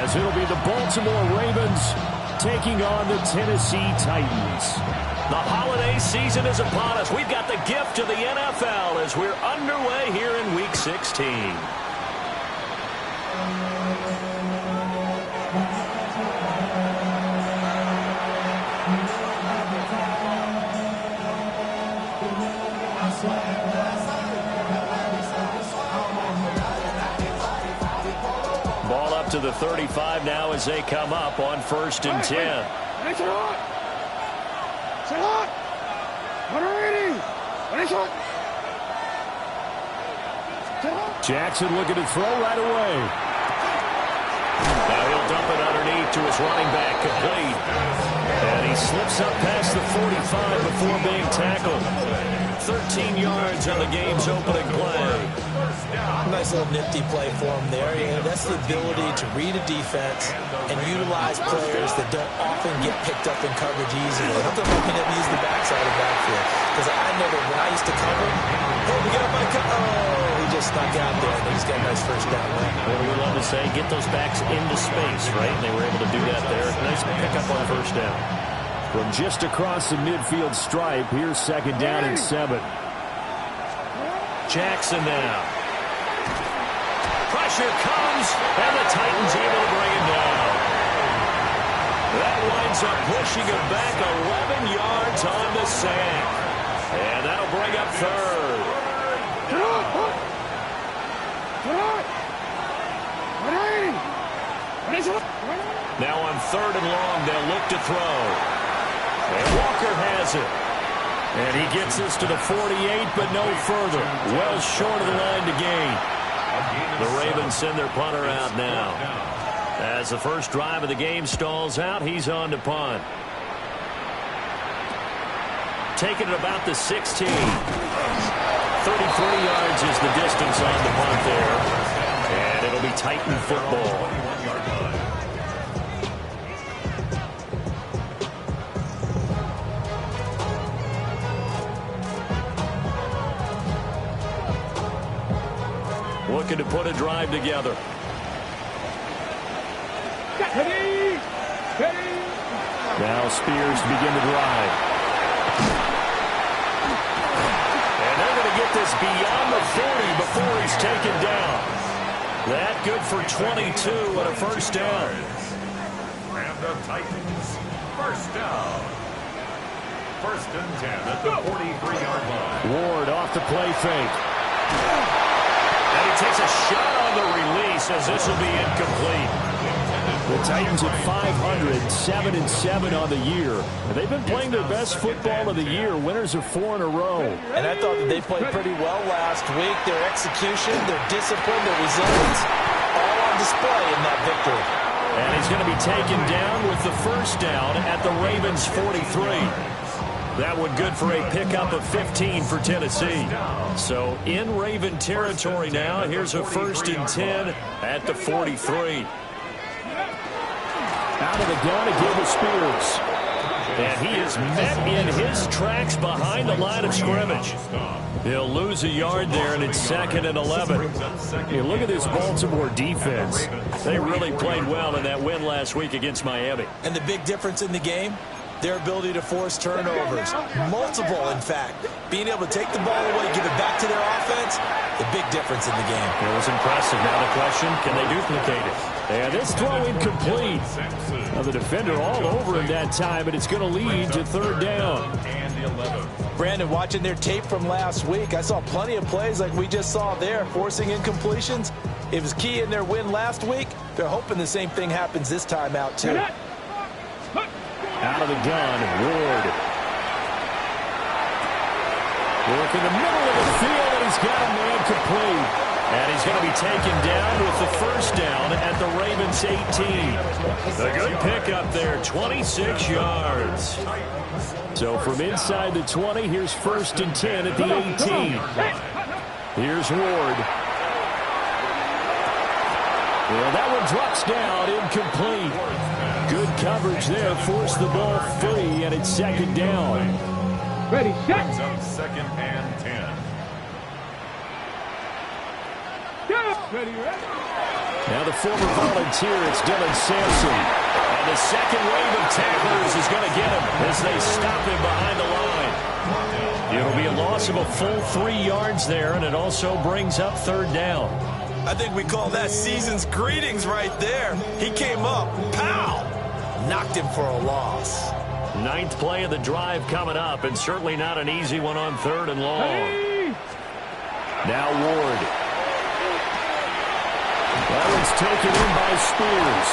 as it'll be the Baltimore Ravens taking on the Tennessee Titans. The holiday season is upon us. We've got the gift of the NFL as we're underway here in Week 16. Ball up to the 35 now as they come up on 1st and 10. Jackson looking to throw right away. Now he'll dump it underneath to his running back, complete. And he slips up past the 45 before being tackled. 13 yards on the game's opening play. Nice little nifty play for him there. Yeah, that's the ability to read a defense and utilize players that don't often get picked up in coverage easily. Sometimes I can use the backside of the backfield. Because when I used to cover, hey, we got my he just snuck out there, and he's got a nice first down. What do we love to say? Get those backs into space, right? And they were able to do that there. Nice pickup on 1st down. From just across the midfield stripe, here's 2nd down and 7. Jackson now. Pressure comes, and the Titans able to bring him down. That winds up pushing him back 11 yards on the sack. And that'll bring up 3rd. Now on 3rd and long, they'll look to throw. And Walker has it. And he gets this to the 48, but no further. Well short of the line to gain. The Ravens send their punter out now. As the first drive of the game stalls out, he's on to punt. Taking it about the 16. 33 yards is the distance on the punt there. And it'll be Titan football. Looking to put a drive together. Now Spears to begin the drive. And they're going to get this beyond the 40 before he's taken down. That good for 22 and a 1st down. And the Titans, 1st down. 1st and 10 at the 43-yard line. Ward off the play fake. And he takes a shot on the release as this will be incomplete. The Titans at 500, 7-7 on the year. And they've been playing their best football of the year. Winners of 4 in a row. And I thought that they played pretty well last week. Their execution, their discipline, their resilience, all on display in that victory. And he's going to be taken down with the 1st down at the Ravens 43. That one good for a pickup of 15 for Tennessee. So in Raven territory now. Here's a 1st and 10 at the 43. Out of the gun again with Spears. And he is met in his tracks behind the line of scrimmage. He'll lose a yard there, and it's 2nd and 11. Hey, look at this Baltimore defense. They really played well in that win last week against Miami. And the big difference in the game, their ability to force turnovers. Multiple, in fact. Being able to take the ball away, give it back to their offense, the big difference in the game. It was impressive. Now the question, can they duplicate it? And this throw incomplete. Now the defender all over him that time, but it's going to lead to 3rd down. Brandon, watching their tape from last week, I saw plenty of plays like we just saw there, forcing incompletions. It was key in their win last week. They're hoping the same thing happens this time out, too. Out of the gun, Ward. Work in the middle of the field, and he's got a man complete. And he's going to be taken down with the 1st down at the Ravens 18. A good pickup there, 26 yards. So from inside the 20, here's 1st and 10 at the 18. Here's Ward. Well, that one drops down, incomplete. Good coverage there, forced the ball free, and it's 2nd down. Ready, set. 2nd and 10. Ready, ready. Now the former volunteer, it's Dylan Sampson. And the second wave of tacklers is going to get him as they stop him behind the line. It'll be a loss of a full 3 yards there, and it also brings up third down. I think we call that season's greetings right there. He came up, pow! Knocked him for a loss. 9th play of the drive coming up, and certainly not an easy one on 3rd and long. Hey. Now Ward. That one's taken in by Spears.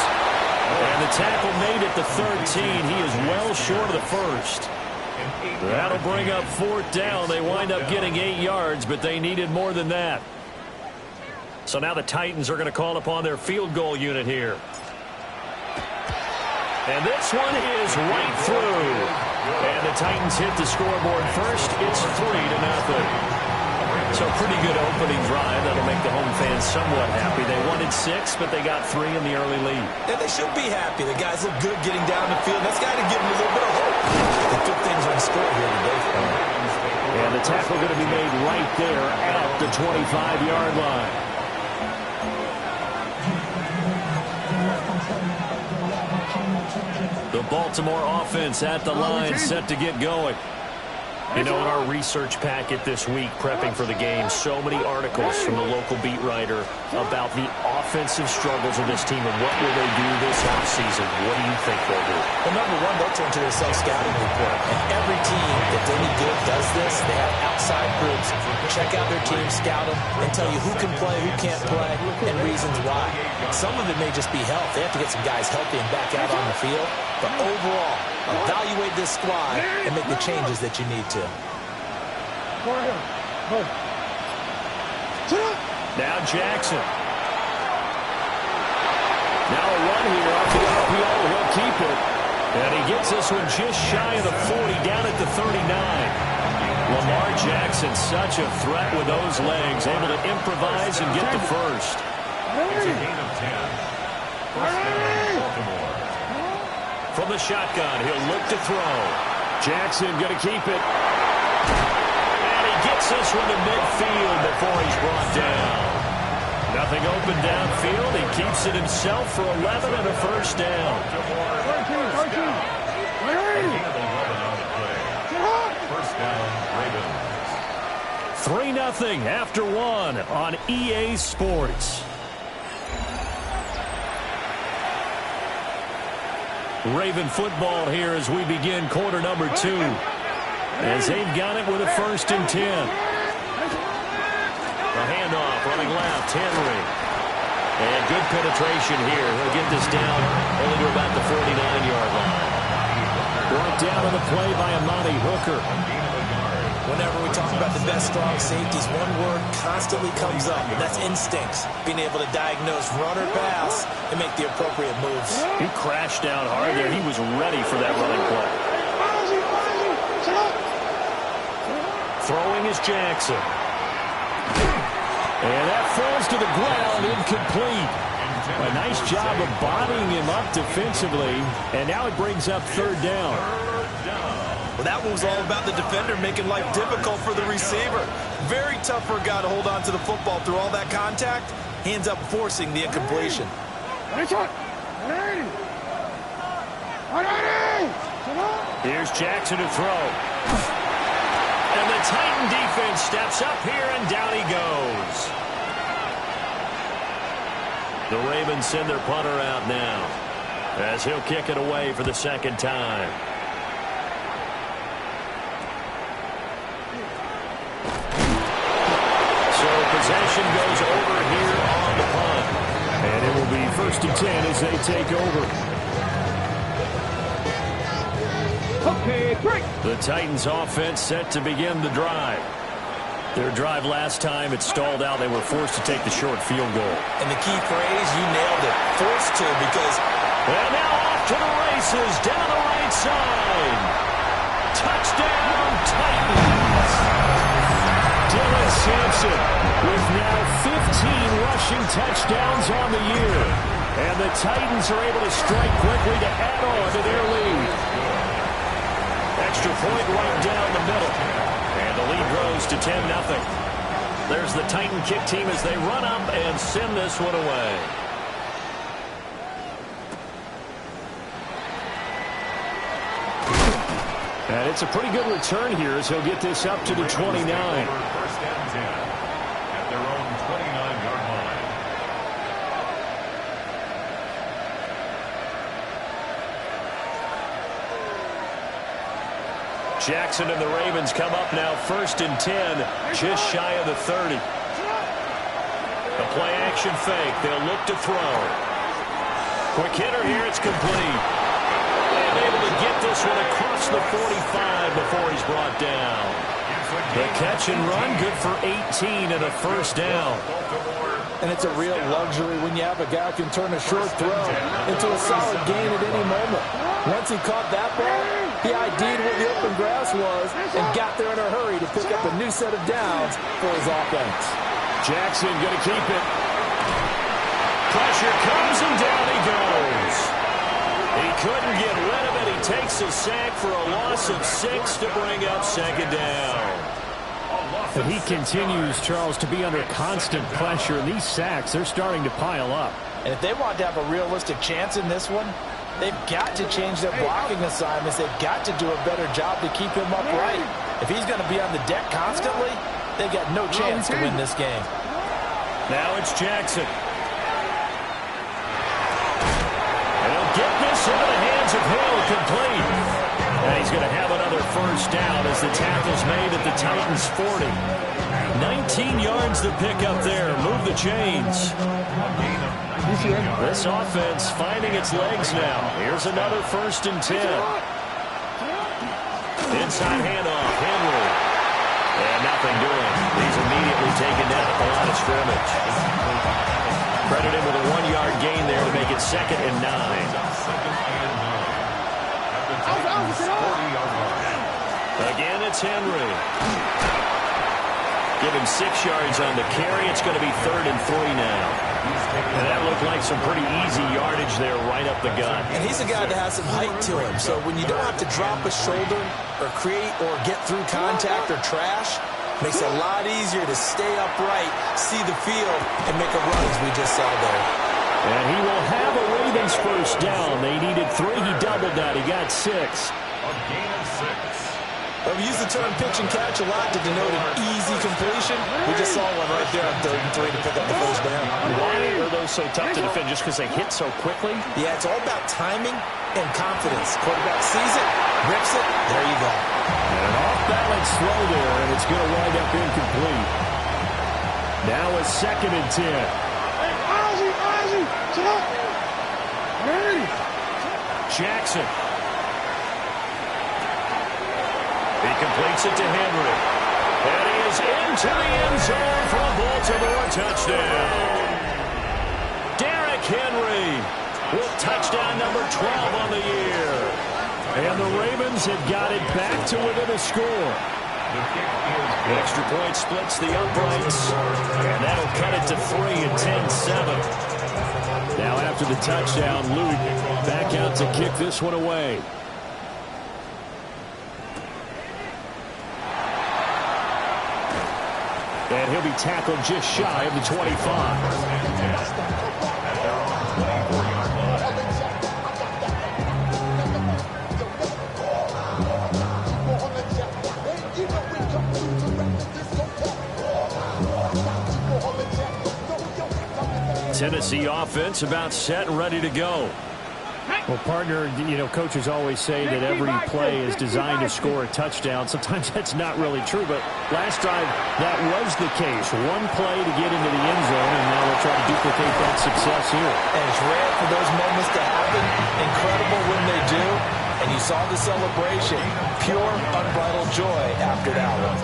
And the tackle made at the 13. He is well short of the first. That'll bring up 4th down. They wind up getting 8 yards, but they needed more than that. So now the Titans are going to call upon their field goal unit here. And this one is right through. And the Titans hit the scoreboard first. It's 3-0. So pretty good opening drive. That'll make the home fans somewhat happy. They wanted 6, but they got 3 in the early lead. Yeah, they should be happy. The guys look good getting down the field. That's got to give them a little bit of hope. The good things are in store here today for them. And the tackle going to be made right there at the 25-yard line. The Baltimore offense at the line, set to get going. You know, in our research packet this week, prepping for the game, so many articles from the local beat writer about the offensive struggles of this team and what will they do this offseason. What do you think they'll do? Well, number one, they'll turn to their self-scouting report. And every team that's any good does this. They have outside groups. Check out their team, scout them, and tell you who can play, who can't play, and reasons why. Some of it may just be health. They have to get some guys healthy and back out on the field. But overall, evaluate this squad and make the changes that you need to. Now Jackson. Now a run here off the RPO. He'll keep it. And he gets this one just shy of the 40, down at the 39. Lamar Jackson, such a threat with those legs, able to improvise and get the first. It's a gain of 10. First down, Baltimore. From the shotgun, he'll look to throw. Jackson going to keep it. And he gets this one to midfield before he's brought down. Nothing open downfield. He keeps it himself for 11 and a first down. 3-0 after 1 on EA Sports. Raven football here as we begin quarter number 2. As they've got it with a 1st and 10. The handoff running left, Henry. And good penetration here. He'll get this down only to about the 49-yard line. Brought down on the play by Amani Hooker. Whenever we talk about the best strong safeties, one word constantly comes up, and that's instincts. Being able to diagnose run or pass and make the appropriate moves. He crashed down hard there. He was ready for that running play. Throwing is Jackson. And that falls to the ground, incomplete. A nice job of bodying him up defensively, and now it brings up 3rd down. Well, that one was all about the defender making life difficult for the receiver. Very tough for a guy to hold on to the football through all that contact. He ends up forcing the incompletion. Here's Jackson to throw. And the Titan defense steps up here, and down he goes. The Ravens send their punter out now as he'll kick it away for the 2nd time. So possession goes over here on the punt. And it will be 1st and 10 as they take over. Okay, break. The Titans offense set to begin the drive. Their drive last time, it stalled out. They were forced to take the short field goal. And the key phrase, you nailed it, forced to, because... And now off to the races, down the right side. Touchdown, Titans. Dylan Sampson with now 15 rushing touchdowns on the year. And the Titans are able to strike quickly to add on to their lead. Extra point right down the middle. And the lead grows to 10-0. There's the Titan kick team as they run up and send this one away. And it's a pretty good return here as he'll get this up to the 29. First and 10 at their own 29-yard line. Jackson and the Ravens come up now first and 10, just shy of the 30. A play action fake. They'll look to throw. Quick hitter here. It's complete. And able to get this one across the 45 before he's brought down. The catch and run, good for 18 and a first down. And it's a real luxury when you have a guy who can turn a short throw into a solid gain at any moment. Once he caught that ball, he ID'd where the open grass was and got there in a hurry to pick up a new set of downs for his offense. Jackson going to keep it. Pressure comes and down he goes. He couldn't get rid of it. He takes a sack for a loss of 6 to bring up second down. And he continues, Charles, to be under constant pressure. And these sacks, they're starting to pile up. And if they want to have a realistic chance in this one, they've got to change their blocking assignments. They've got to do a better job to keep him upright. If he's going to be on the deck constantly, they've got no chance to win this game. Now it's Jackson. And he'll get this into the hands of Hill, complete. And he's going to have another first down as the tackle's made at the Titans' 40. 19 yards to pick up there. Move the chains. This offense finding its legs now. Here's another first and 10. Inside handoff, Henry. And nothing doing. He's immediately taken down at the line of scrimmage. Credit him with a 1-yard gain there to make it 2nd and 9. Again, it's Henry. Give him 6 yards on the carry. It's going to be 3rd and 3 now. And that looked like some pretty easy yardage there right up the gut. And he's a guy that has some height to him. So when you don't have to drop a shoulder or create or get through contact or trash, makes it a lot easier to stay upright, see the field, and make a run as we just saw there. And he will have a Ravens first down. They needed 3. He doubled that. He got 6. A gain of 6. We use the term pitch and catch a lot to denote an easy completion. We just saw one right there on 3rd and 3 to pick up the first down. Why are those so tough to defend? Just because they hit so quickly? Yeah, it's all about timing and confidence. Quarterback sees it, rips it, there you go. And an off-balance throw there, and it's going to wind up incomplete. Now a 2nd and 10. Jackson. He completes it to Henry. And he is into the end zone for a Baltimore touchdown. Derrick Henry with touchdown number 12 on the year. And the Ravens have got it back to within a score. The extra point splits the uprights. And that'll cut it to 3 and 10-7. Now after the touchdown, Luke back out to kick this one away. And he'll be tackled just shy of the 25. Tennessee offense about set and ready to go. Well, partner, you know, coaches always say that every play is designed to score a touchdown. Sometimes that's not really true, but last drive, that was the case. One play to get into the end zone, and now they'll try to duplicate that success here. And it's rare for those moments to happen. Incredible when they do. And you saw the celebration. Pure, unbridled joy after that one.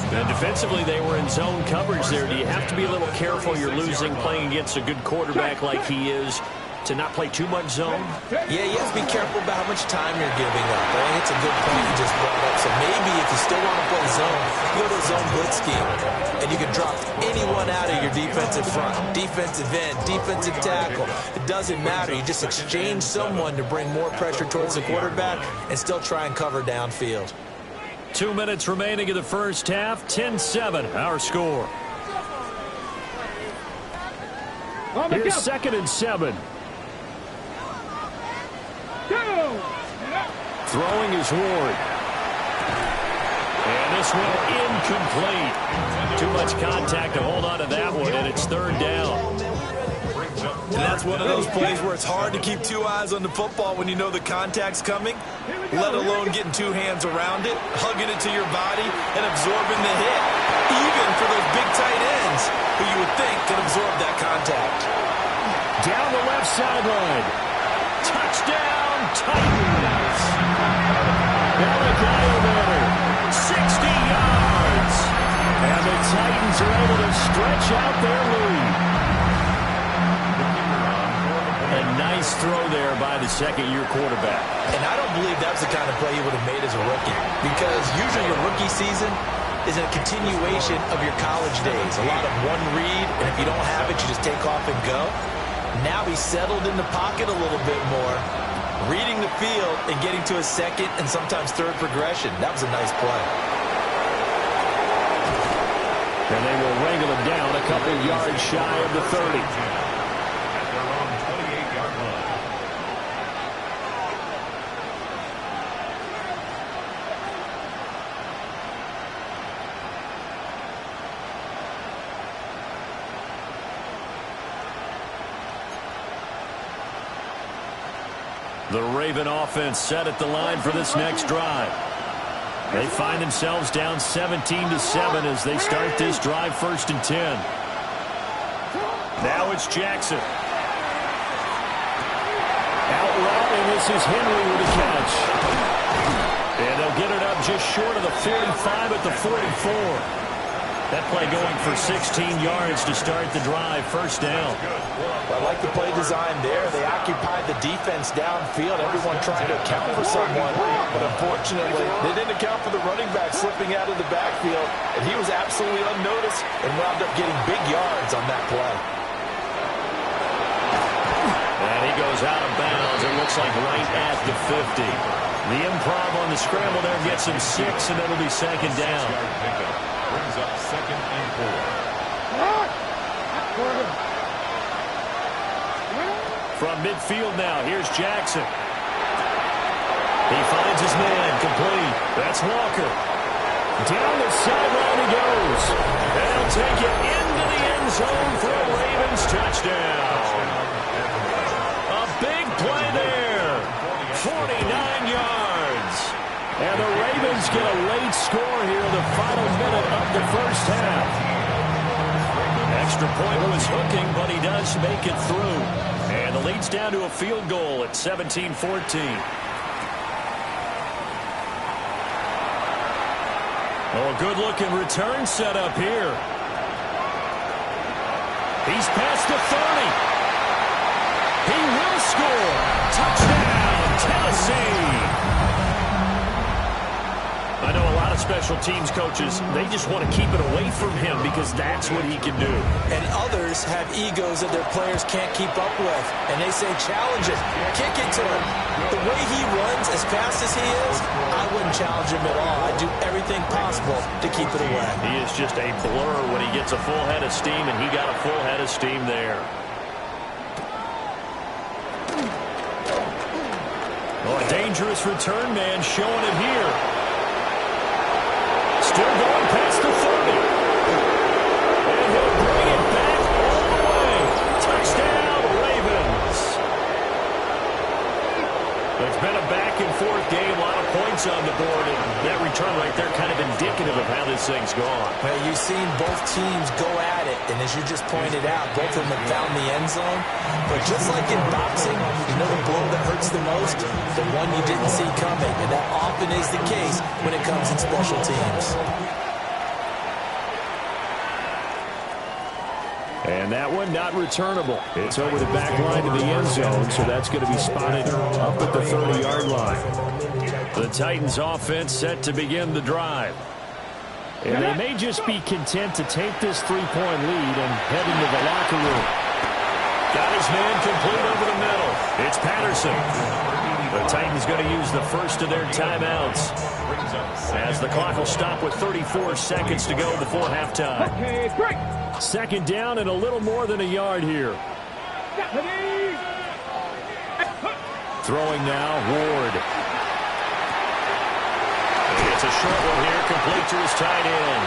And defensively, they were in zone coverage there. Do you have to be a little careful? You're losing playing against a good quarterback like he is, to not play too much zone? Yeah, you have to be careful about how much time you're giving up. I think it's a good point you just brought up. So maybe if you still want to play zone, you go to a zone blitz scheme, and you can drop anyone out of your defensive front, defensive end, defensive tackle. It doesn't matter. You just exchange someone to bring more pressure towards the quarterback and still try and cover downfield. 2 minutes remaining in the first half. 10-7, our score. Here's 2nd and 7. Throwing is Ward. And this one incomplete. Too much contact to hold on to that one, and it's third down. And that's one of those plays where it's hard to keep two eyes on the football when you know the contact's coming, let alone getting two hands around it, hugging it to your body, and absorbing the hit, even for those big tight ends who you would think can absorb that contact. Down the left sideline. Touchdown, Titans. Alabama, 60 yards. And the Titans are able to stretch out their lead. A nice throw there by the second-year quarterback. And I don't believe that's the kind of play he would have made as a rookie, because usually your rookie season is a continuation of your college days. A lot of one read, and if you don't have it, you just take off and go. Now he's settled in the pocket a little bit more, reading the field and getting to a second and sometimes third progression. That was a nice play. And they will wrangle him down a couple yards shy of the 30. At their own 28-yard line. The Raven offense set at the line for this next drive. They find themselves down 17-7 as they start this drive, 1st and 10. Now it's Jackson. Out route, and this is Henry with a catch. And they'll get it up just short of the 45 at the 44. That play going for 16 yards to start the drive, 1st down. I like the play design there. They occupied the defense downfield. Everyone trying to account for someone. But unfortunately, they didn't account for the running back slipping out of the backfield. And he was absolutely unnoticed and wound up getting big yards on that play. And he goes out of bounds. It looks like right at the 50. The improv on the scramble there gets him 6, and it'll be 2nd down. Brings up 2nd and 4. From midfield now, here's Jackson. He finds his man, complete. That's Walker. Down the sideline he goes. They'll take it into the end zone for a Ravens touchdown. A big play there. 49 yards. And the Ravens get a late score here in the final minute of the 1st half. Extra point was hooking, but he does make it through. And the lead's down to a field goal at 17-14. Oh, a good-looking return set up here. He's past the 30. He will score. Touchdown, Tennessee. I know a lot of special teams coaches, they just want to keep it away from him because that's what he can do. And others have egos that their players can't keep up with. And they say, challenge it, kick it to him. The way he runs as fast as he is, I wouldn't challenge him at all. I'd do everything possible to keep it away. He is just a blur when he gets a full head of steam, and he got a full head of steam there. Oh, a dangerous return man showing it here. Still going past the 30. And he'll bring it back all the way. Touchdown, Ravens. It's been a back-and-forth game. A lot of points on the board. And that return right there kind of indicative of how this thing's gone. Well, you've seen both teams go at it. And as you just pointed out, both of them have found the end zone. But just like in boxing, you know the blow that hurts the most? The one you didn't see coming. And that often is the case when it comes in special teams. And that one not returnable. It's over the back line to the end zone, so that's going to be spotted up at the 30-yard line. The Titans offense set to begin the drive. And they may just be content to take this 3-point lead and head into the locker room. Got his man complete over the middle. It's Patterson. The Titans going to use the first of their timeouts, as the clock will stop with 34 seconds to go before halftime. 2nd down and a little more than a yard here. Throwing now, Ward. It's a short one here, complete to his tight end.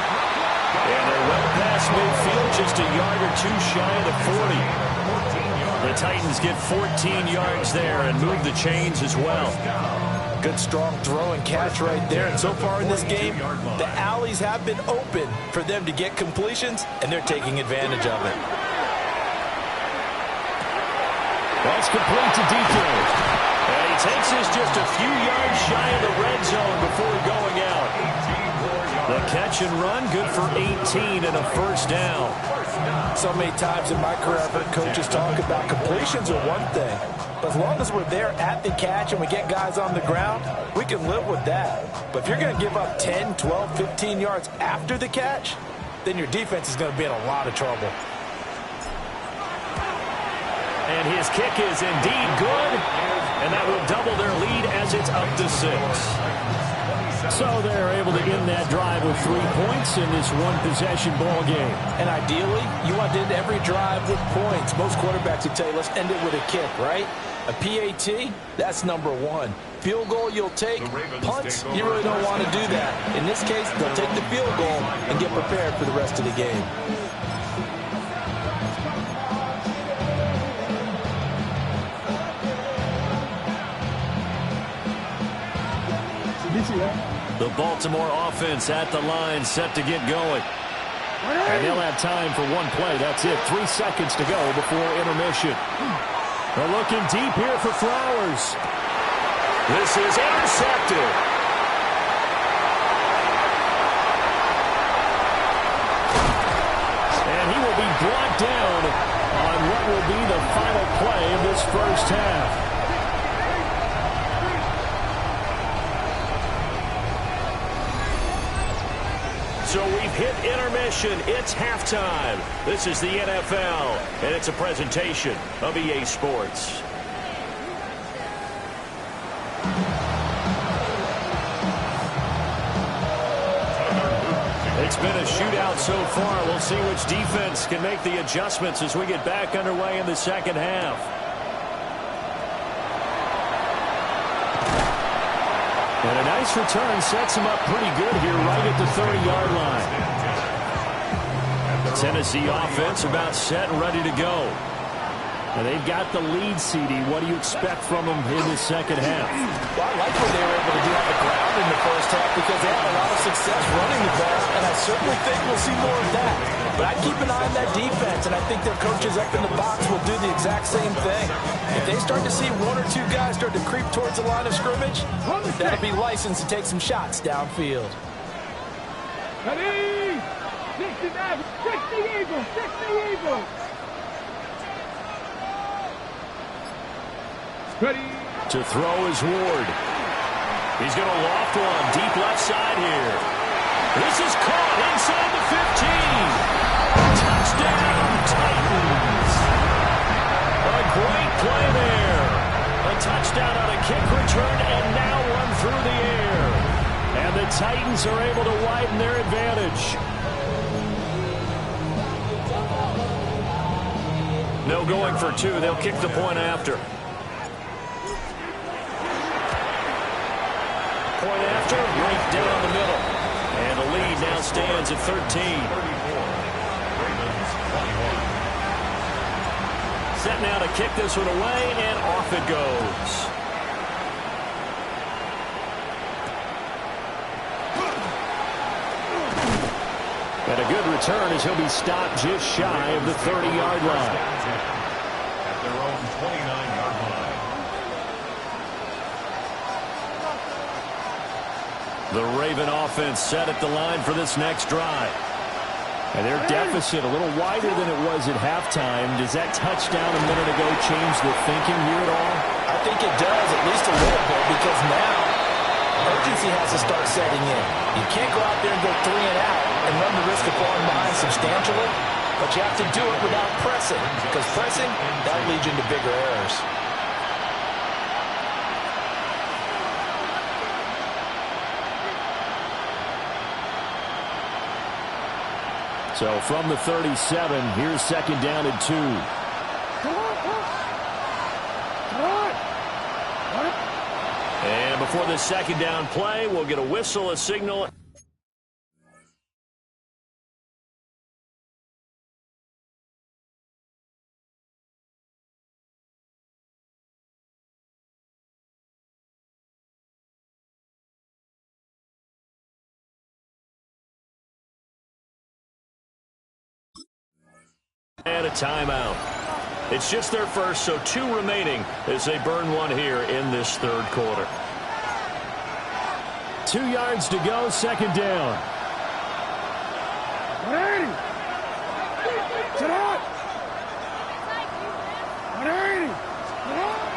And they're well past midfield, just a yard or two shy of the 40. The Titans get 14 yards there and move the chains as well. Good strong throw and catch right there. And so far in this game, the alleys have been open for them to get completions, and they're taking advantage of it. That's complete to DK. And he takes this just a few yards shy of the red zone before going out. The catch and run, good for 18 and a first down. So many times in my career, I've heard coaches talk about completions are one thing. But as long as we're there at the catch and we get guys on the ground, we can live with that. But if you're going to give up 10, 12, 15 yards after the catch, then your defense is going to be in a lot of trouble. And his kick is indeed good. And that will double their lead as it's up to 6. So they're able to end that drive with 3 points in this one-possession ball game. And ideally, you want to end every drive with points. Most quarterbacks would tell you, let's end it with a kick, right? A PAT, that's number 1. Field goal you'll take. Punts, you really don't want to do that. In this case, they'll take the field goal and get prepared for the rest of the game. The Baltimore offense at the line, set to get going. And they'll have time for one play. That's it. 3 seconds to go before intermission. They're looking deep here for Flowers. This is intercepted. And he will be brought down on what will be the final play of this first half. So we've hit intermission. It's halftime. This is the NFL, and it's a presentation of EA Sports. It's been a shootout so far. We'll see which defense can make the adjustments as we get back underway in the second half. And a nice return sets him up pretty good here right at the 30-yard line. The Tennessee offense about set and ready to go. And they've got the lead, CD. What do you expect from them in the second half? Well, I like what they were able to do on the ground in the first half because they had a lot of success running the ball, and I certainly think we'll see more of that. But I'd keep an eye on that defense, and I think their coaches up in the box will do the exact same thing. If they start to see 1 or 2 guys start to creep towards the line of scrimmage, that'll be licensed to take some shots downfield. Ready? 60 Eagles, 60 Eagles. Ready. To throw is Ward. He's going to loft one deep left side here. This is caught inside the 15. Touchdown, Titans. A great play there. A touchdown on a kick return and now run through the air. And the Titans are able to widen their advantage. No going for 2. They'll kick the point after. Point after, right down the middle. And the lead now stands at 13. Set now to kick this one away, and off it goes. And a good return as he'll be stopped just shy of the 30-yard line. At their own 29-yard line. The Raven offense set at the line for this next drive. And their deficit a little wider than it was at halftime. Does that touchdown a minute ago change the thinking here at all? I think it does, at least a little bit, because now urgency has to start setting in. You can't go out there and go 3 and out and run the risk of falling behind substantially, but you have to do it without pressing, because pressing, that leads you into bigger errors. So from the 37, here's second down and 2. And before the second down play, we'll get a whistle, a signal. And a timeout. It's just their first, so 2 remaining as they burn one here in this third quarter. 2 yards to go, second down.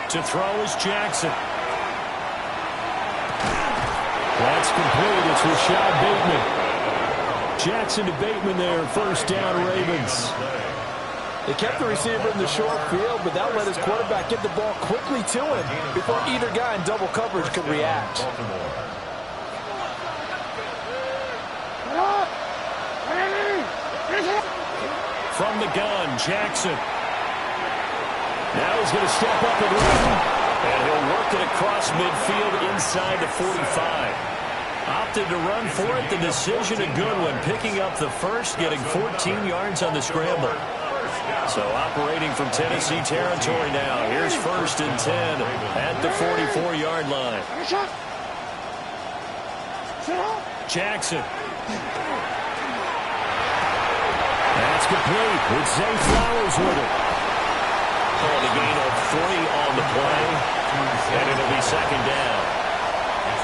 To throw is Jackson. That's complete. It's Rashad Bateman. Jackson to Bateman there, first down, Ravens. They kept the receiver in the short field, but that let his quarterback get the ball quickly to him before either guy in double coverage could react. From the gun, Jackson. Now he's going to step up and run. And he'll work it across midfield inside the 45. Opted to run for it. The decision a good one. Picking up the first, getting 14 yards on the scramble. So operating from Tennessee territory now. Here's first and 10 at the 44-yard line. Jackson. That's complete. It's Zay Flowers with it. A gain of 3 on the play. And it'll be second down.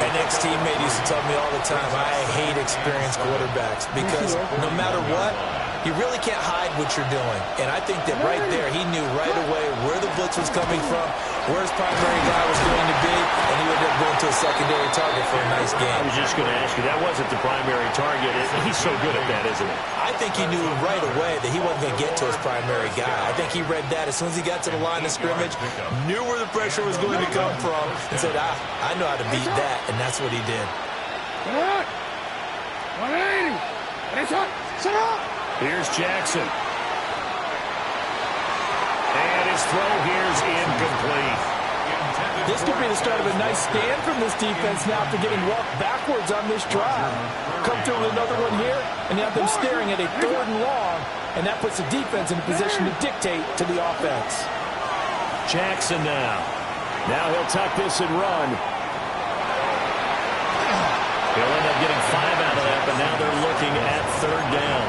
An ex-teammate used to tell me all the time, I hate experienced quarterbacks because no matter what, you really can't hide what you're doing. And I think that right there, he knew right away where the blitz was coming from, where his primary guy was going to be, and he would end up going to a secondary target for a nice game. I was just going to ask you, that wasn't the primary target. He's so good at that, isn't he? I think he knew right away that he wasn't going to get to his primary guy. I think he read that as soon as he got to the line of scrimmage, knew where the pressure was going to come from, and said, I know how to beat that, and that's what he did. 180. Set up. Here's Jackson. And his throw here's incomplete. This could be the start of a nice stand from this defense now after getting walked backwards on this drive. Come through with another one here, and you have them staring at a 3rd and long, and that puts the defense in a position to dictate to the offense. Jackson now. Now he'll tuck this and run. He'll end up getting 5 out of that, but now they're looking at 3rd down.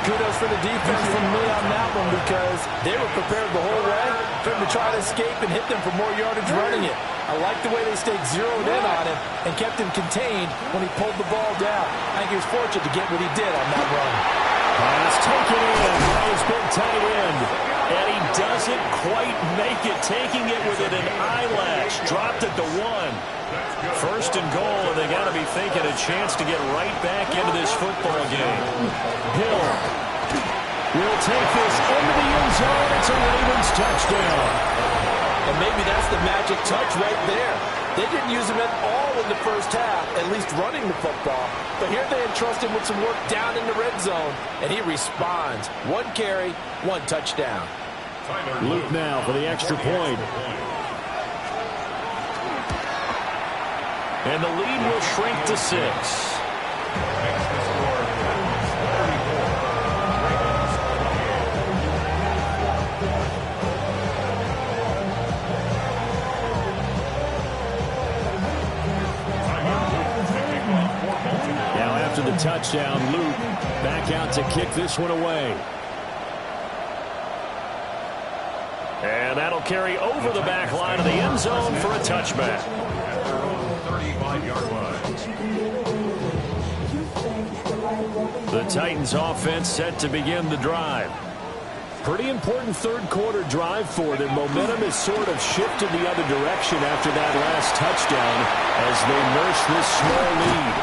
Kudos for the defense from me on that one because they were prepared the whole way for him to try to escape and hit them for more yardage running it. I like the way they stayed zeroed in on him and kept him contained when he pulled the ball down. I think he was fortunate to get what he did on that run. Pass taken in by his big tight end. And he doesn't quite make it, taking it within an eyelash. Dropped it to 1. First and goal, and they got to be thinking a chance to get right back into this football game. Hill will take this into the end zone. It's a Ravens touchdown. And maybe that's the magic touch right there. They didn't use him at all in the first half, at least running the football. But here they entrust him with some work down in the red zone, and he responds. 1 carry, 1 touchdown. Luke now for the extra point. And the lead will shrink to 6. Now after the touchdown, Luke back out to kick this one away. And that'll carry over the back line of the end zone for a touchback. 35-yard line. The Titans offense set to begin the drive. Pretty important third quarter drive for them. Momentum has sort of shifted the other direction after that last touchdown as they nurse this small lead.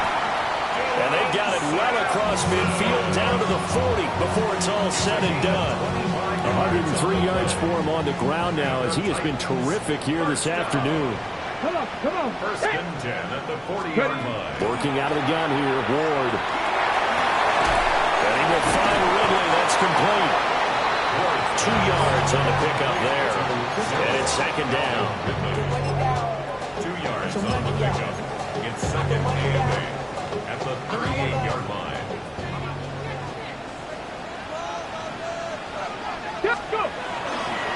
And they got it well across midfield down to the 40 before it's all said and done. 103 yards for him on the ground now as he has been terrific here this afternoon. Come on. First and 10 at the 40-yard line. Working out of the gun here, Ward. And he will find Ridley. That's complete. 2 yards on the pickup there. And it's second down. 2 yards. on the pickup. It's second and 8 at the 38-yard line.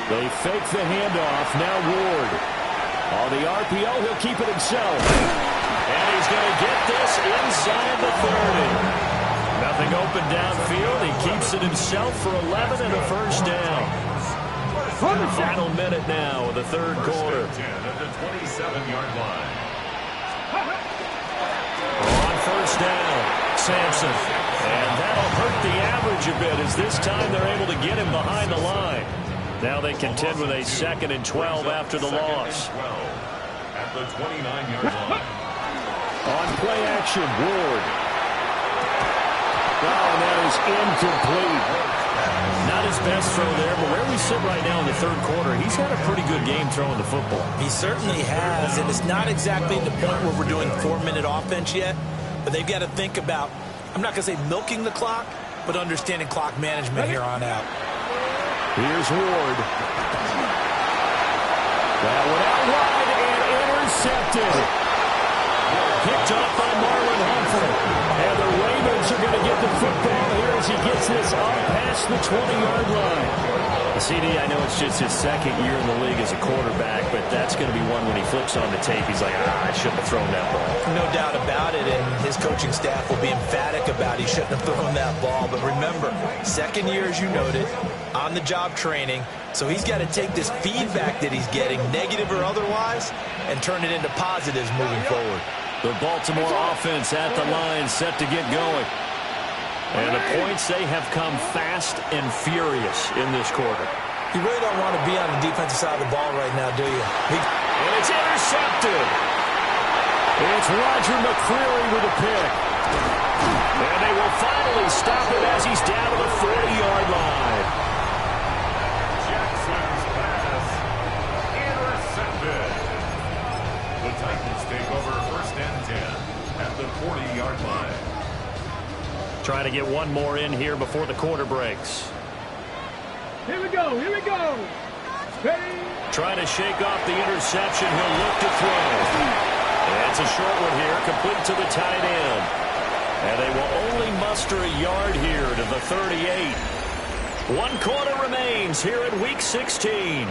They fake the handoff. Now Ward. On the RPO, he'll keep it himself. And he's going to get this inside the 30. Nothing open downfield. He keeps it himself for 11 and a first down. Final minute now of the third quarter. 10 at the 27-yard line. On first down, Sampson. And that'll hurt the average a bit as this time they're able to get him behind the line. Now they contend with a 2nd and 12 after the loss. At the 29-yard line. On play action, Ward. Oh, and that is incomplete. Not his best throw there, but where we sit right now in the third quarter, he's had a pretty good game throwing the football. He certainly has, and it's not exactly the point where we're doing 4-minute offense yet, but they've got to think about, I'm not going to say milking the clock, but understanding clock management here on out. Here's Ward. That one out wide and intercepted. Picked up by Marlon Humphrey. And the Ravens are going to get the football here as he gets this up past the 20-yard line. CD, I know it's just his second year in the league as a quarterback, but that's going to be one when he flips on the tape. He's like, I shouldn't have thrown that ball. No doubt about it, and his coaching staff will be emphatic about he shouldn't have thrown that ball. But remember, second year, as you noted, on-the-job training, so he's got to take this feedback that he's getting, negative or otherwise, and turn it into positives moving forward. The Baltimore offense at the line, set to get going. And the points, they have come fast and furious in this quarter. You really don't want to be on the defensive side of the ball right now, do you? And it's intercepted. It's Roger McCreary with a pick. And they will finally stop it as he's down to the 40-yard line. Jackson's pass intercepted. The Titans take over 1st and 10 at the 40-yard line. Trying to get one more in here before the quarter breaks. Here we go. Here we go. Ready? Trying to shake off the interception. He'll look to throw. And it's a short one here, complete to the tight end. And they will only muster a yard here to the 38. 1 quarter remains here at Week 16.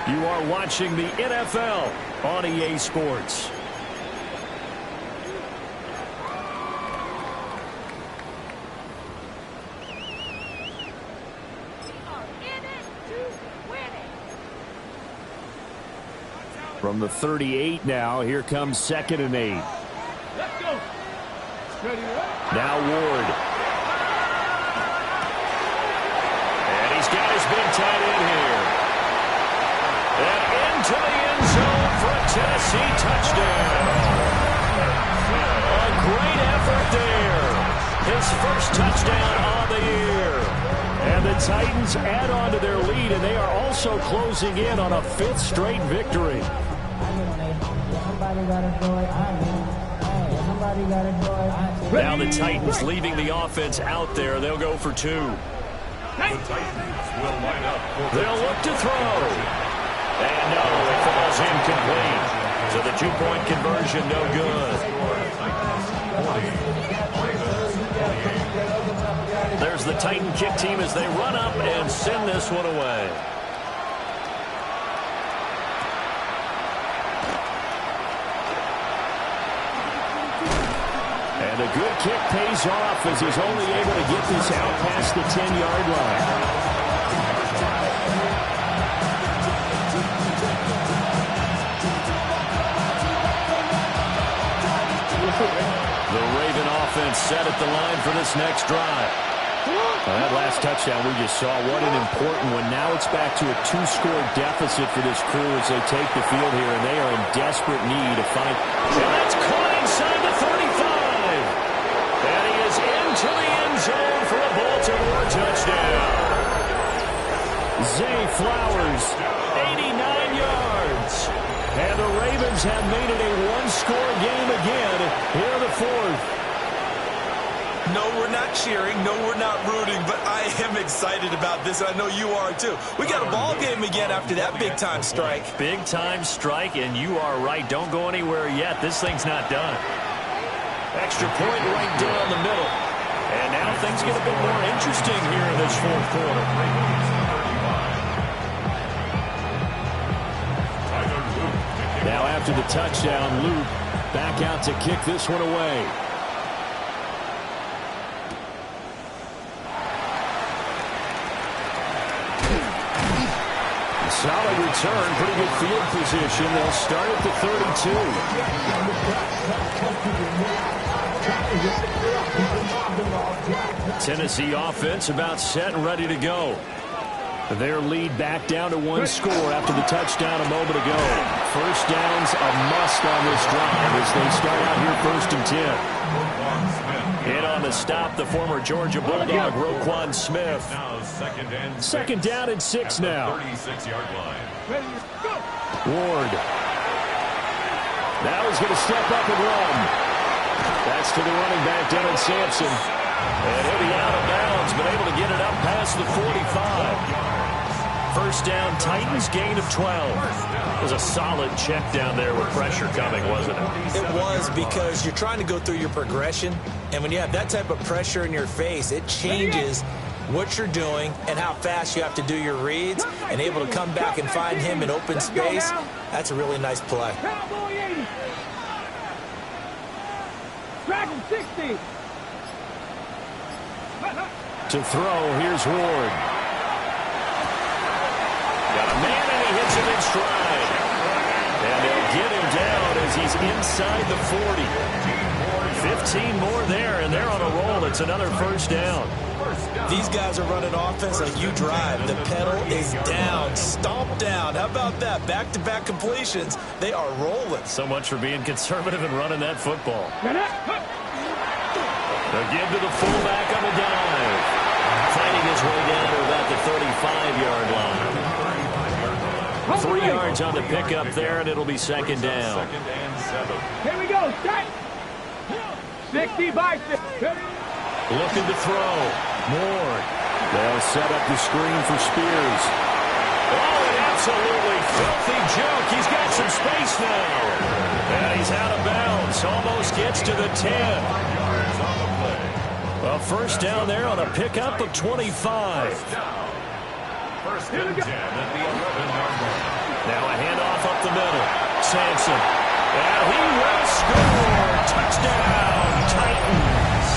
You are watching the NFL on EA Sports. From the 38 now, here comes 2nd and 8. Let's go. Ready, right? Now Ward. And he's got his big tight end here. And into the end zone for a Tennessee touchdown. A great effort there. His first touchdown on the year. And the Titans add on to their lead, and they are also closing in on a 5th straight victory. Now the Titans leaving the offense out there. They'll go for 2. The Titans will line up for They'll look to throw. And no, it falls incomplete. So the 2-point conversion, no good. There's the Titan kick team as they run up and send this one away. And a good kick pays off as he's only able to get this out past the 10-yard line. The Raven offense set at the line for this next drive. That last touchdown we just saw, what an important one. Now it's back to a 2-score deficit for this crew as they take the field here, and they are in desperate need to find. And that's caught inside the 35. And he is into the end zone for a Baltimore touchdown. Zay Flowers, 89 yards. And the Ravens have made it a 1-score game again here in the 4th. No, we're not cheering. No, we're not rooting. But I am excited about this. I know you are, too. We got a ball game again after that big-time strike. Big-time strike, and you are right. Don't go anywhere yet. This thing's not done. Extra point right down the middle. And now things get a bit more interesting here in this fourth quarter. Now after the touchdown, Luke back out to kick this one away. Solid return, pretty good field position. They'll start at the 32. Tennessee offense about set and ready to go. Their lead back down to one score after the touchdown a moment ago. First down's a must on this drive as they start out here first and 10. In on the stop, the former Georgia Bulldog, Roquan Smith. Second down and 6 now. 36-yard line. Ward. Now he's going to step up and run. That's to the running back, Dylan Sampson. And he'll be out of bounds, but able to get it up past the 45. First down, Titans, gain of 12. It was a solid check down there with pressure coming, wasn't it? It was, because you're trying to go through your progression, and when you have that type of pressure in your face, it changes what you're doing and how fast you have to do your reads, and able to come back and find him in open space. That's a really nice play. Cowboy 80. Dragon 60. To throw, here's Ward. Got a man, and he hits him in stride. And they'll get him down as he's inside the 40. 15 more there, and they're on a roll. It's another first down. These guys are running offense like you drive. The pedal is down, stomp down. How about that? Back-to-back completions. They are rolling. So much for being conservative and running that football. They'll give to the fullback on the dive. Fighting his way down to about the 35-yard line. 3 yards on the pickup there, and it'll be second down. Here we go. Strike. 60 by 60. Looking to throw. Moore. They'll set up the screen for Spears. Oh, an absolutely filthy joke. He's got some space now. And he's out of bounds. Almost gets to the 10. Well, first down there on a pickup of 25. First and 10 at the 11-yard line. Now a handoff up the middle. Sampson. And he will score. Touchdown, Titans.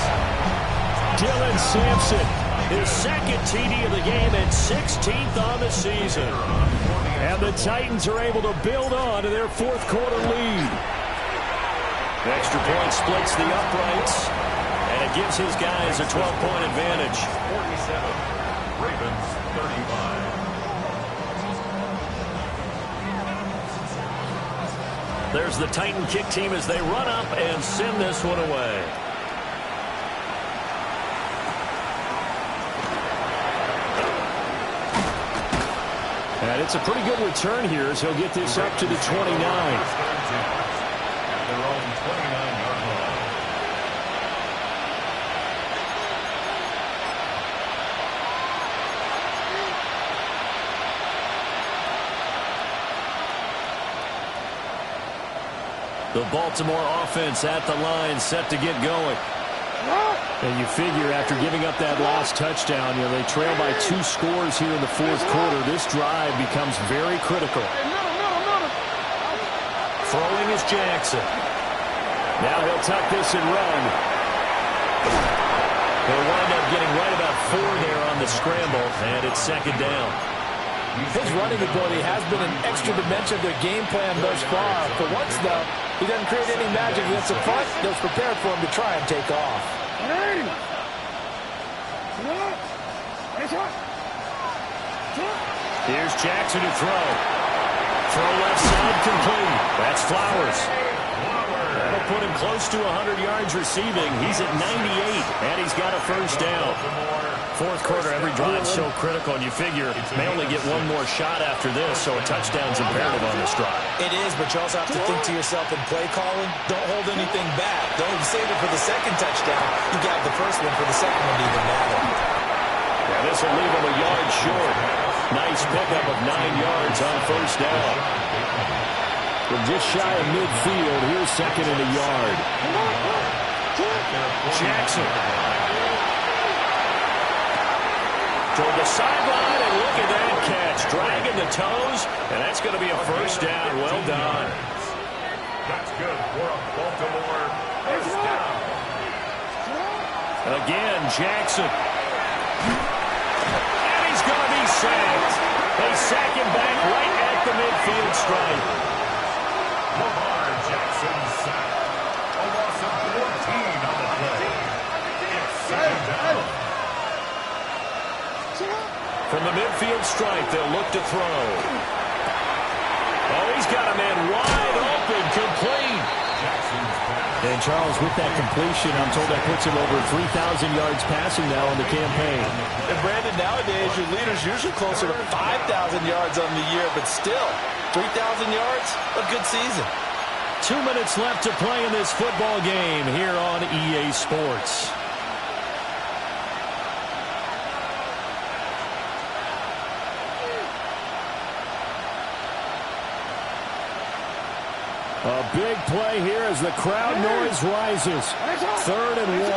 Dylan Sampson, his second TD of the game and 16th on the season. And the Titans are able to build on to their fourth quarter lead. The extra point splits the uprights, and it gives his guys a 12-point advantage. 47, Ravens 35. There's the Titan kick team as they run up and send this one away. And it's a pretty good return here as he'll get this up to the 29. At their own 29-yard line. The Baltimore offense at the line, set to get going. And you figure after giving up that last touchdown, they trail by 2 scores here in the fourth quarter. This drive becomes very critical. Throwing is Jackson. Now he'll tuck this and run. They'll wind up getting right about 4 there on the scramble, and it's second down. His running ability has been an extra dimension of their game plan thus far. For once, though, he doesn't create any magic against the front. They're prepared for him to try and take off. Here's Jackson to throw. Throw left side complete. That's Flowers. put him close to 100 yards receiving. He's at 98, and he's got a first down. Fourth quarter, every drive so critical, and you figure may only get one more shot after this, so a touchdown's imperative on this drive. It is, but you also have to think to yourself in play calling, don't hold anything back. Don't save it for the second touchdown. You got the first one for the second one to even matter. Yeah, this will leave him a yard short. Nice pickup of 9 yards on first down. From just shy of midfield, here's second and a yard. Jackson. Toward the sideline, and look at that catch. Dragging the toes, and that's going to be a first down. Well done. That's good for a Baltimore first down. Again, Jackson. And he's going to be sacked. They sack him back right at the midfield stripe. Lamar Jackson sacked. A loss of 14 on the play. It's second down. From the midfield stripe, they'll look to throw. Oh, he's got a man wide open, complete. And Charles, with that completion, I'm told that puts him over 3,000 yards passing now on the campaign. And Brandon, nowadays your leader's usually closer to 5,000 yards on the year, but still, 3,000 yards, a good season. 2 minutes left to play in this football game here on EA Sports. A big play here as the crowd noise rises. 3rd and 1.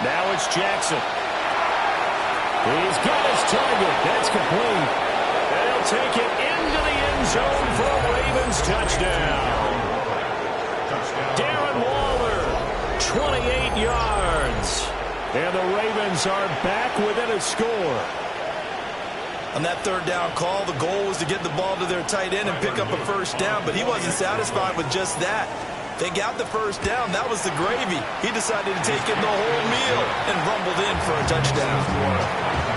Now it's Jackson. He's got his target. That's complete. And he'll take it into the end zone for a Ravens touchdown. Darren Waller, 28 yards. And the Ravens are back within a score. On that 3rd down call, the goal was to get the ball to their tight end and pick up a first down, but he wasn't satisfied with just that. They got the first down. That was the gravy. He decided to take in the whole meal and rumbled in for a touchdown.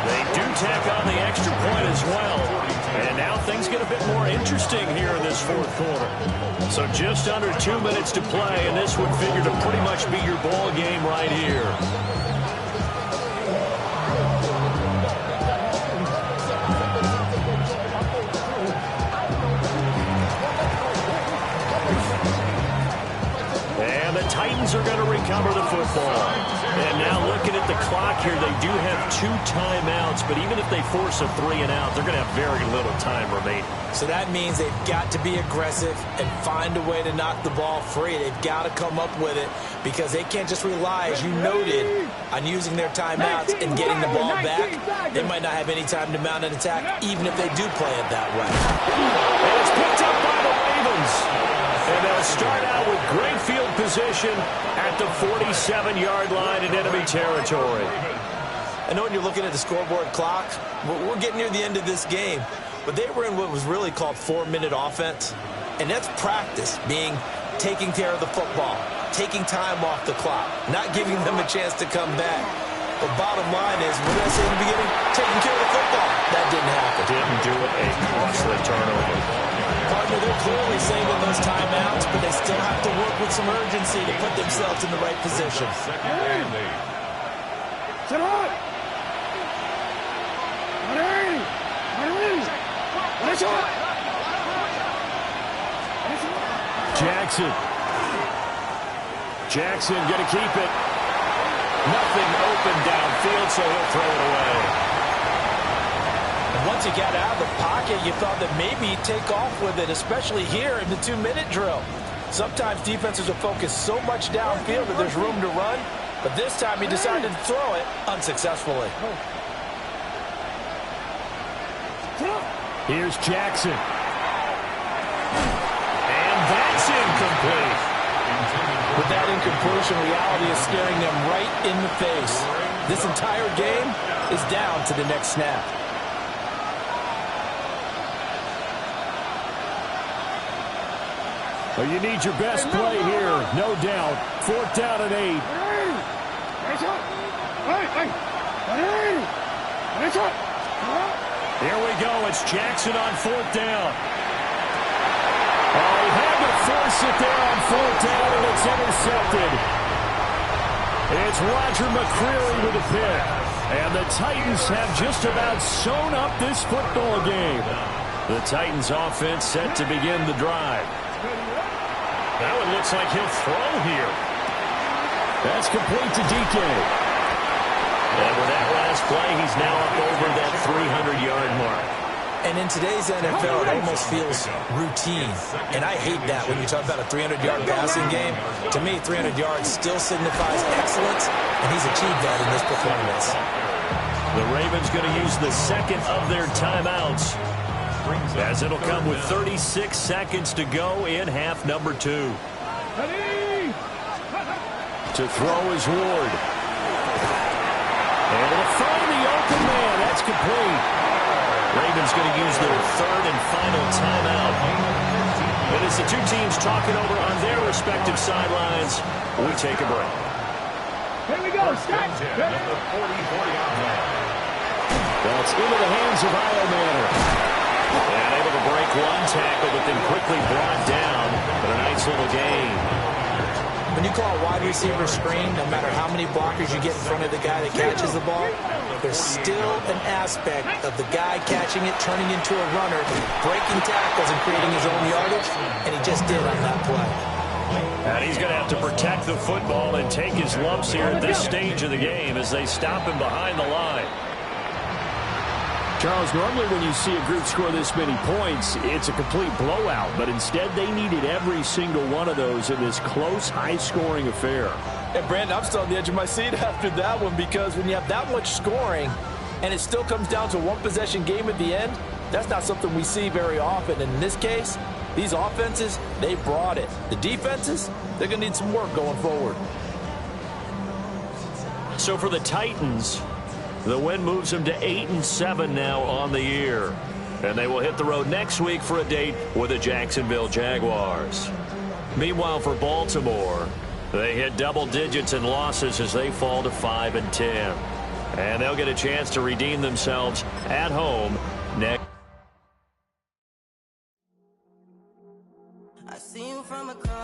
They do tack on the extra point as well. And now things get a bit more interesting here in this 4th quarter. So just under 2 minutes to play, and this would figure to pretty much be your ball game right here. Titans are going to recover the football. And now looking at the clock here, they do have 2 timeouts, but even if they force a 3 and out, they're going to have very little time remaining. So that means they've got to be aggressive and find a way to knock the ball free. They've got to come up with it because they can't just rely, as you noted, on using their timeouts and getting the ball back. They might not have any time to mount an attack, even if they do play it that way. And it's picked up by the Ravens. And they'll start out with great field position at the 47-yard line in enemy territory. I know when you're looking at the scoreboard clock, we're getting near the end of this game, but they were in what was really called 4-minute offense, and that's practice, being taking care of the football, taking time off the clock, not giving them a chance to come back. But bottom line is, what did I say in the beginning? Taking care of the football. That didn't happen. Didn't do it. A costly turnover. Partner, they're clearly saving those timeouts, but they still have to work with some urgency to put themselves in the right position. Jackson going to keep it. Nothing open downfield, so he'll throw it away. And once he got out of the pocket, you thought that maybe he'd take off with it, especially here in the 2-minute drill. Sometimes defenses will focus so much downfield that there's room to run, but this time he decided to throw it unsuccessfully. Here's Jackson. And that's incomplete. With that incompletion, reality is staring them right in the face. This entire game is down to the next snap. Well, you need your best play here, no doubt. 4th down and 8. Here we go. It's Jackson on 4th down. Oh, he had to force it there on 4th down, and it's intercepted. It's Roger McCreary with a pick. And the Titans have just about sewn up this football game. The Titans offense set to begin the drive. Now it looks like he'll throw here. That's complete to DK. And with that last play, he's now up over that 300-yard mark. And in today's NFL, it almost feels routine. And I hate that when you talk about a 300-yard passing game. To me, 300 yards still signifies excellence, and he's achieved that in this performance. The Ravens going to use the second of their timeouts, as it'll come with 36 seconds to go in half number 2. To throw is Ward. And it'll find the open man. That's complete. Ravens going to use their third and final timeout. And as the two teams talking over on their respective sidelines, we take a break. Here we go, start. That's into the hands of Manor. And able to break one tackle, but then quickly brought down. But a nice little gain. When you call a wide receiver screen, no matter how many blockers you get in front of the guy that catches the ball, there's still an aspect of the guy catching it, turning into a runner, breaking tackles and creating his own yardage, and he just did on that play. And he's going to have to protect the football and take his lumps here at this stage of the game as they stop him behind the line. Charles, normally when you see a group score this many points, it's a complete blowout. But instead, they needed every single one of those in this close, high-scoring affair. And, Brandon, I'm still on the edge of my seat after that one because when you have that much scoring and it still comes down to one possession game at the end, that's not something we see very often. And in this case, these offenses, they brought it. The defenses, they're going to need some work going forward. So for the Titans, the win moves them to 8-7 now on the year. And they will hit the road next week for a date with the Jacksonville Jaguars. Meanwhile, for Baltimore, they hit double digits in losses as they fall to 5-10. And they'll get a chance to redeem themselves at home next. I see you from across.